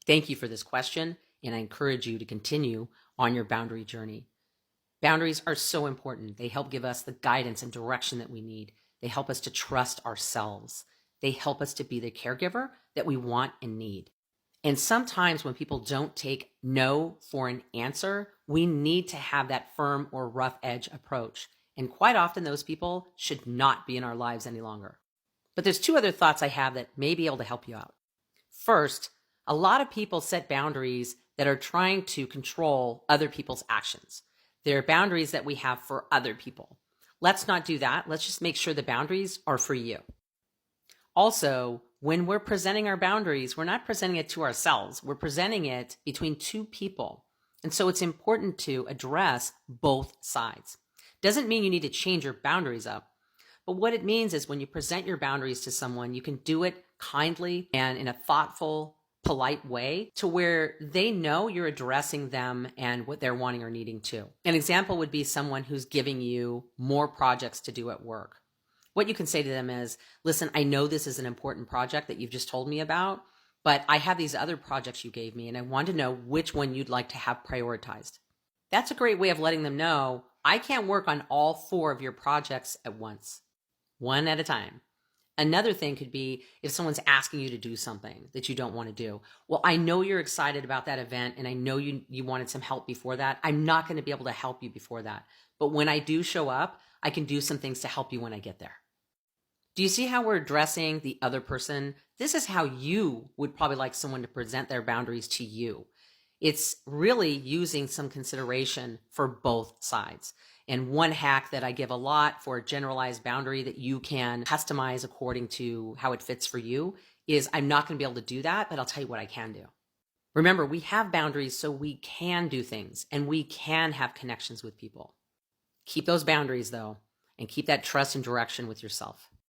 Thank you for this question, and I encourage you to continue on your boundary journey. Boundaries are so important. They help give us the guidance and direction that we need. They help us to trust ourselves. They help us to be the caregiver that we want and need. And sometimes when people don't take no for an answer, we need to have that firm or rough edge approach. And quite often those people should not be in our lives any longer. But there's two other thoughts I have that may be able to help you out. First, a lot of people set boundaries that are trying to control other people's actions. They're boundaries that we have for other people. Let's not do that. Let's just make sure the boundaries are for you. Also, when we're presenting our boundaries, we're not presenting it to ourselves. We're presenting it between two people. And so it's important to address both sides. Doesn't mean you need to change your boundaries up. But what it means is when you present your boundaries to someone, you can do it kindly and in a thoughtful, polite way to where they know you're addressing them and what they're wanting or needing too. An example would be someone who's giving you more projects to do at work. What you can say to them is, listen, I know this is an important project that you've just told me about, but I have these other projects you gave me and I want to know which one you'd like to have prioritized. That's a great way of letting them know, I can't work on all 4 of your projects at once, one at a time. Another thing could be if someone's asking you to do something that you don't want to do. Well, I know you're excited about that event and I know you wanted some help before that. I'm not going to be able to help you before that. But when I do show up, I can do some things to help you when I get there. Do you see how we're addressing the other person? This is how you would probably like someone to present their boundaries to you. It's really using some consideration for both sides. And one hack that I give a lot for a generalized boundary that you can customize according to how it fits for you is I'm not going to be able to do that, but I'll tell you what I can do. Remember, we have boundaries so we can do things and we can have connections with people. Keep those boundaries though, and keep that trust and direction with yourself.